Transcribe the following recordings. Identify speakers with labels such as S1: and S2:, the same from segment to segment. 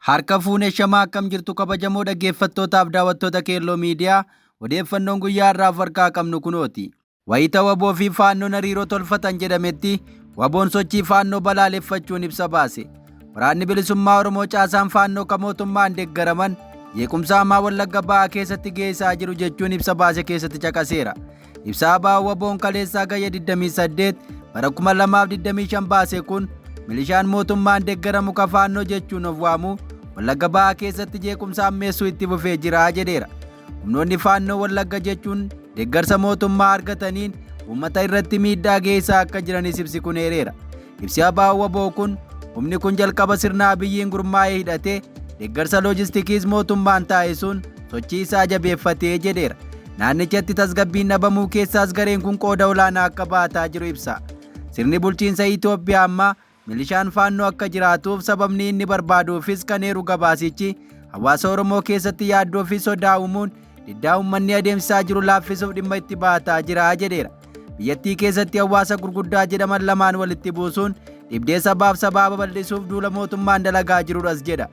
S1: Harka fuunee shamaa akkam jirtu kabajamoo dhaggeeffattootaaf daawwattoota Kello miidiyaa odeeffannoon guyyaa irraaf harkaa qabnu kunooti. Wayita waboo fi faannoon hariiroo tolfatan jedhametti waboon sochii faannoo balaaleffachuun ibsa baase. Waraanni Bilisummaa Oromoo caasaan faannoo kan mootummaan deeggaraman jeequmsa hamaa Wallagga Ba'aa keessatti geessaa jiru jechuun ibsa baase keessatti caqaseera. Ibsa ba'aa waboon kaleessaa gayya 28 bara 2025 baase kun milishaan mootummaan deeggaramu ka faannoo jechuun of waamu Wallagga Ba'aa keessatti jeequmsa ammeessuu itti fufee jira jedheera. Humnoonni faannoo Wallagga jechuun deeggarsa mootummaa argataniin uummata irratti miidhaa geessaa akka jiranis ibsi kun eereera. Ibsi ba'aa waboo kun humni kun jalqaba sirna Abeyyiin gurmaa'ee hidhatee deeggarsa loojistikiis mootummaan taasisuun sochii isaa jabeeffatee jedheera. Naannichatti tasgabbiin dhabamuu keessaas gareen kun qooda olaanaa akka baataa jiru ibsa. Sirni bulchiinsa Itoophiyaa ammaa milishaan faannoo akka jiraatuuf sababni inni barbaaduufis kan eeru gabaasichi hawaasa Oromoo keessatti yaaddoo fi sodaa uumuun diddaa uummanni adeemsisaa jiru laaffisuuf dhimma itti baataa jira jedheera. Biyyattii keessatti hawaasa gurguddaa jedhaman lamaan walitti buusuun dhibdee sabaaf sabaa babal'isuuf duula mootummaan dalagaa jirudhas jedha.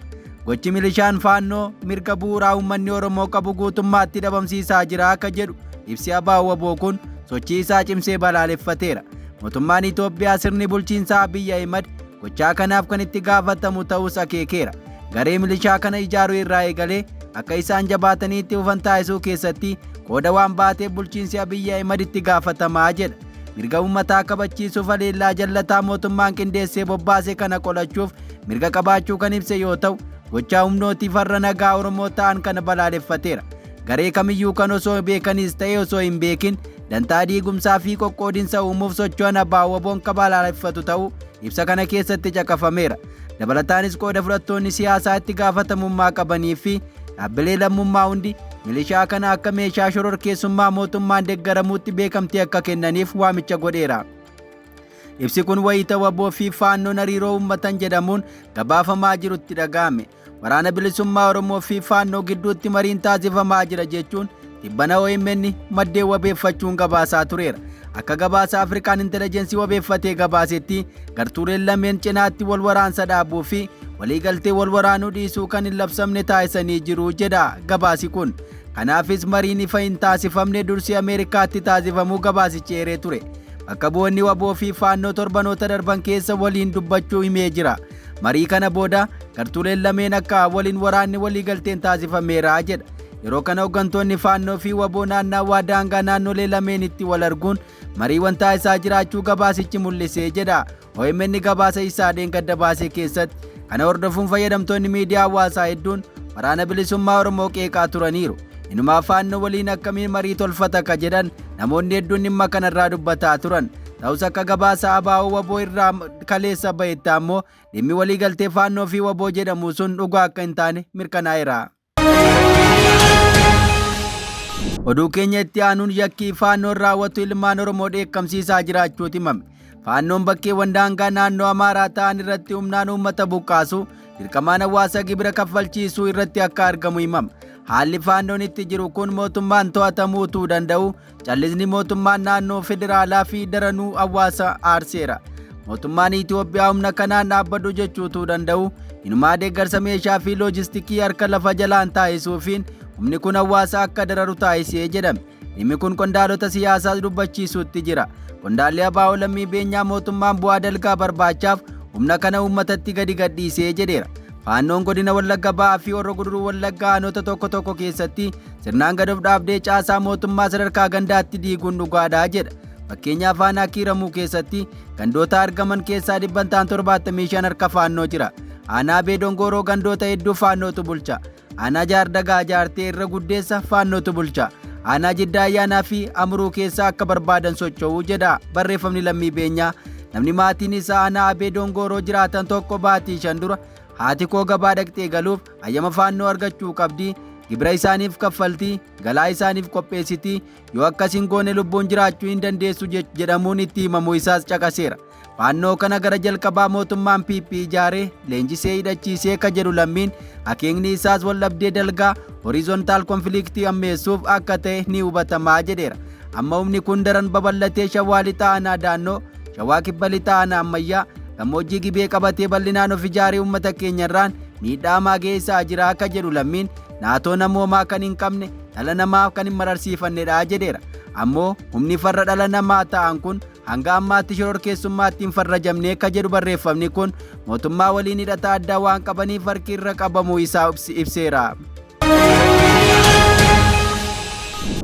S1: Gochi milishaan faannoo mirga bu'uuraa uummanni Oromoo qabu guutummaatti dhabamsiisaa jira akka jedhu ibsi ba'aa waboo kun sochii isaa cimsee balaaleffateera. Mootummaan Itoophiyaa sirni bulchiinsaa Ahmed gochaa kanaaf kan itti gaafatamu ta'us akeekeera. Garee milishaa kana ijaaruu irraa eegalee akka isaan jabaatanii itti fufan taasisuu keessatti qooda waan baateef bulchiinsi Ahmed itti gaafatamaa jedha. Mirga uummataa kabachiisuuf haleellaa jallataa mootummaan qindeessee bobbaase kana qolachuuf mirga qabaachuu kan ibse yoo ta'u gochaa humnootii farra nagaa Oromoo ta'an kana balaaleffateera. Garee kamiyyuu kan osoo beekanis ta'e osoo hin beekin dantaa diigumsaa fi qoqqoodinsa uumuuf socho'an ba'aa waboon kan balaaleffatu ta'uu ibsa kana keessatti caqafameera. Dabalataanis qooda fudhattoonni siyaasaa itti gaafatamummaa qabanii fi dhaabbilee lammummaa hundi milishaa kana akka meeshaa shororkeessummaa mootummaan deeggaramuutti beekamtii akka kennaniif waamicha godheera. Ibsi kun wayita waboo fi faannoon hariiroo uummatan jedhamuun gabaafamaa jirutti dhaga'ame. Waraana Bilisummaa Oromoo fi faannoo gidduutti mariin taasifamaa jira jechuun dhibbana OMN maddeen wabeeffachuun gabaasaa tureera. Akka gabaasa Afrikaan Intelligensii wabeeffatee gabaasetti gartuuleen lameen cinaatti wal waraansa dhaabuu fi waliigaltee wal waraanuu dhiisuu kan hin labsamne taasisanii jiru jedha gabaasi kun. Kanaafis mariin ifa hin taasifamne dursii Ameerikaatti taasifamuu gabaasichi eeree ture. Bakka bu'oonni waboo fi faannoo torbanoota darban keessa waliin dubbachuu himee jira. Marii kana booda gartuuleen lameen akka waliin waraanni waliigalteen taasifameera jedha. Yeroo kana hooggantoonni faannoo fi waboo naannawaa daangaa naannolee lameenitti wal arguun mariiwwan taasisaa jiraachuu gabaasichi mul'isee jedha. OMN gabaasa isaa dheengadda baasee keessatti kana hordofuun fayyadamtoonni miidiyaa hawaasaa hedduun waraana Bilisummaa Oromoo qeeqaa turaniiru. Inumaa faannoo waliin akkamiin marii tolfata ka jedhan namoonni hedduun dhimma kanarraa dubbataa turan. Ta'us akka gabaasa ba'aa waboo irraa kaleessa bahetti ammoo dhimmi waliigaltee faannoo fi waboo jedhamu sun dhugaa akka hin taane mirkanaa'eera. Oduu keenya itti aanuun yakkii faannoon raawwatu ilmaan Oromoo dheekkamsiisaa jiraachuuti himame. Faannoon bakkeewwan daangaa naannoo Amhaaraa ta'an irratti humnaan uummata buqqaasu dirqamaan hawaasa gibira kaffalchiisuu irratti akka argamu himama. Haalli faannoon itti jiru kun mootummaan to'atamuu utuu danda'u callisni mootummaan naannoo federaalaa fi daranuu hawaasa aarseera. Mootummaan Itoophiyaa humna kanaan dhaabbadhu jechuutuu danda'u inumaa deeggarsa meeshaa fi loojistikii harka lafa jalaan taasisuufiin humni kun hawaasa akka dararu taasisee jedhame. Dhimmi kun qondaalota siyaasaas dubbachiisuutti jira. Qondaalli abaa'oo lammii beenyaa mootummaan bu'aa dalgaa barbaachaaf humna kana uummatatti gadi gadhiisee jedheera. Faannoon godina Wallagga Ba'aa fi Horroo Guduruu Wallaggaa aanota tokko tokko keessatti sirnaan gad of dhaabdee caasaa mootummaa sadarkaa gandaatti diiguun dhugaadhaa jedha. Fakkeenyaaf aanaa Kiiramuu keessatti gandoota argaman keessaa 75 harka faannoo jira. Aanaa Abey Dongoroo gandoota hedduu faannootu bulcha. Aanaa Jaardagaa Jaartee irra guddeessa faannootu bulcha. Aanaa Jiddaa Ayyaanaa fi Amuruu keessaa akka barbaadan socho'uu jedha barreeffamni lammii beenyaa. Namni maatiin isaa aanaa Abey Dongoroo jiraatan tokko baatii 5 dura haati koo gabaa dhaqxee galuuf hayyama faannoo argachuu qabdi. Gibira isaaniif kaffaltii, galaa isaaniif qopheessitii, yoo akkasiin goone lubbuun jiraachuu hin dandeessu jedhamuun itti himamuu isaas caqaseera. Faannoo kana gara jalqabaa mootummaan PP ijaaree leenjisee hidhachiisee ka jedhu lammiin akeekni isaas waldhabdee dalgaa horizontaal konfiliiktii ammeessuuf akka ta'e ni hubatamaa jedheera. Amma humni kun daran babal'atee shawaa lixaa aanaa daannoo, shawaa kibba lixaa aanaa ammayyaa, gammoojjii gibee qabatee bal'inaan of ijaaree uummata keenyarraan miidhaa hamaa geessaa jira akka jedhu lammiin naatoo namoomaa kan hin qabne dhala namaa kan hin mararsiifannedha jedheera. Ammoo humni farra dhala namaa ta'an kun hanga ammaatti shororkeessummaatti hin farrajamne akka jedhu barreeffamni kun mootummaa waliin hidhata addaa waan qabaniif harki irra qabamuu isaa ibseera.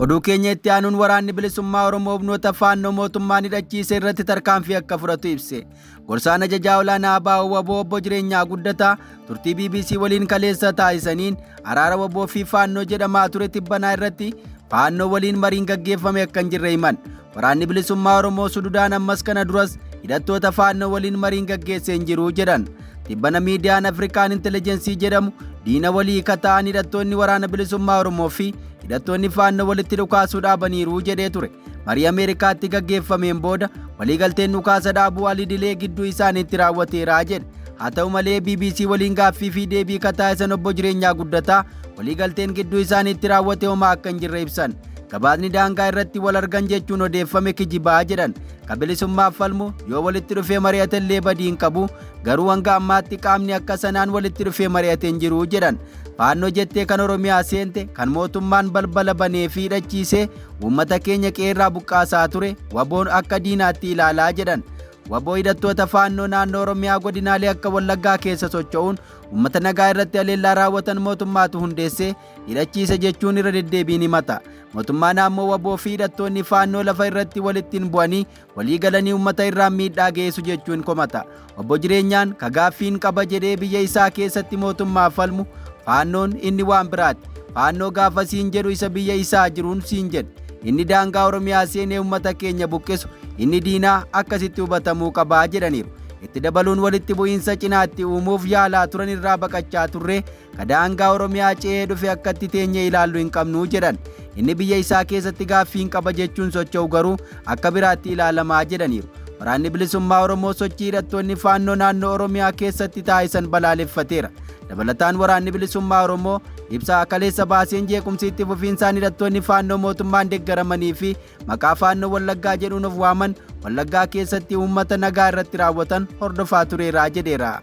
S1: Oduu keenya itti aanuun waraanni bilisummaa Oromoo humnoota Faannoo mootummaan hidhachiise irratti tarkaanfii akka fudhatu ibse. Gorsaan ajajaa olaanaa Abaa waboo obbo Jireenyaa Guddataa turtii BBC waliin kaleessa taasisaniin araara waboo fi Faannoo jedhamaa ture tibbanaa irratti Faannoo waliin mariin gaggeeffame akka hin jirre himan. Waraanni bilisummaa Oromoo Sudaan ammas kana duras hidhattoota Faannoo waliin mariin gaggeessee hin jiru jedhan. Tibbana miidiyaan Afrikaan Intelligensii jedhamu diina walii kata'an hidhattoonni waraana bilisummaa Oromoo fi hidhattoonni Faannoo walitti dhukaasuu dhaabaniiru jedhee ture. Marii Ameerikaatti gaggeeffameen booda waliigalteen dhukaasa dhaabuu alidilee gidduu isaaniitti raawwateera jedhe. Haa ta'u malee BBC waliin gaaffii fi deebii taasisan obbo Jireenyaa Guddataa waliigalteen gidduu isaaniitti raawwate homaa akka hin jirre ibsan. Gabaasni daangaa irratti wal argan jechuun odeeffame kijibaa jedhan. Bilisummaaf falmu yoo walitti dhufee mari'atellee badii hin qabu, garuu hanga ammaatti qaamni akka sanaan walitti dhufee mari'atee hin jiru jedhan. Faannoo jettee kan Oromiyaa seente kan mootummaan balbala banee fi hidhachiisee uummata keenya qeerraa buqqaasaa ture waboon akka diinaatti ilaalaa jedhan. Waboo hidhattoota Faannoo naannoo Oromiyaa godinaalee akka Wallaggaa keessa socho'uun uummata nagaa irratti haleellaa raawwatan mootummaatu hundeessee hidhachiise jechuun irra deddeebiin himata. Mootummaan ammoo waboo fi hidhattoonni Faannoo lafa irratti walitti hin bu'anii walii galanii uummata irraan miidhaa geessu jechuun komata. Obbo Jireenyaan kagaaffiin qaba jedhee biyya isaa keessatti mootummaa falmu Faannoon inni waan biraati. Faannoo gaafa siin jedhu isa biyya isaa jiruun siin jedhe. Inni daangaa Oromiyaa seenee uummata keenya buqqisu inni diinaa akkasitti hubatamuu qabaa jedhaniiru. Itti dabaluun walitti bu'iinsa cinaatti uumuuf yaalaa turan irraa baqachaa turre daangaa Oromiyaa ce'ee dhufe akkatti teenyee ilaallu hin qabnu jedhan. Inni biyya isaa keessatti gaaffiin qaba jechuun socho'u garuu akka biraatti ilaalamaa jedhaniiru. Waraanni bilisummaa Oromoo sochii hidhattoonni Faannoo naannoo Oromiyaa keessatti taasisan balaaleffateera. Dabalataan waraanni bilisummaa Oromoo ibsa kaleessa baaseen jeequmsi itti fufiinsaan hidhattoonni Faannoo mootummaan deeggaramanii fi maqaa Faannoo Wallaggaa jedhuun of waaman Wallaggaa keessatti uummata nagaa irratti raawwatan hordofaa tureera jedheera.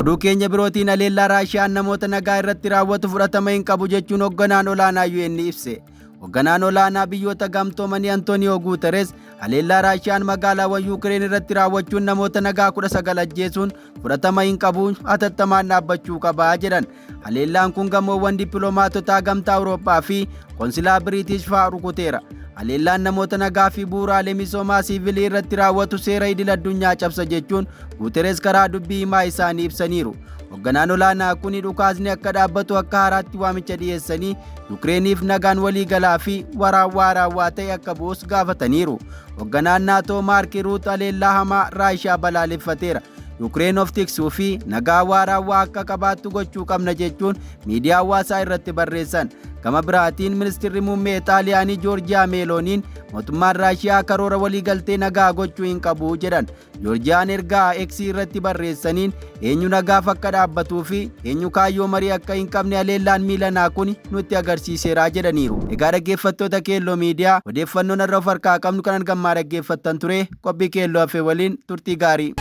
S1: Oduu keenya birootiin haleellaa Raashiyaan namoota nagaa irratti raawwatu fudhatama hin qabu jechuun hoogganaan olaanaa UN ibse. Hoogganaan olaanaa biyyoota gamtoomanii Antooniyoo Guuteres haleellaa Raashiyaan magaalaawwan Yuukireen irratti raawwachuun namoota nagaa 19 ajjeesuun fudhatama hin qabu hatattamaan dhaabbachuu qabaa jedhan. Haleellaan kun gamoowwan dippiloomaatotaa gamtaa Awurooppaa fi konsilaa Biriitish fa'aa rukuteera. Haleellaan namoota nagaa fi bu'uuraalee misoomaa siivilii irratti raawwatu seera idil addunyaa cabsa jechuun Guuteres karaa dubbii himaa isaanii ibsaniiru. Hoogganaan olaanaa kun dhukaasni akka dhaabbatu akka haaraatti waamicha dhiyeessanii Yukireeniif nagaan walii galaa fi waraawwaa ta'e akka bu'us gaafataniiru. Hoogganaan naatoo Maark Ruut haleellaa hamaa Raashiyaa balaaleffateera. Yukireen of tiksuu fi nagaa waraawwaa akka qabaattu gochuu qabna jechuun miidiyaa hawaasaa irratti barreessan. Gama biraatiin ministeerri muummee Xaaliyaanii Joorjiyaa Meelooniin mootummaan Raashiyaa karoora waliigaltee nagaa gochuu hin qabu jedhan. Joorjiyaan ergaa X irratti barreessaniin eenyu nagaaf akka dhaabbatuu fi eenyu kaayyoo marii akka hin qabne haleellaan miilanaa kun nutti agarsiiseera jedhaniiru. Egaa dhaggeeffattoota Keelloo miidiyaa odeeffannoon irra of harkaa qabnu kanan gammaa dhaggeeffattan ture qophii Keelloo hafe waliin turtii gaarii.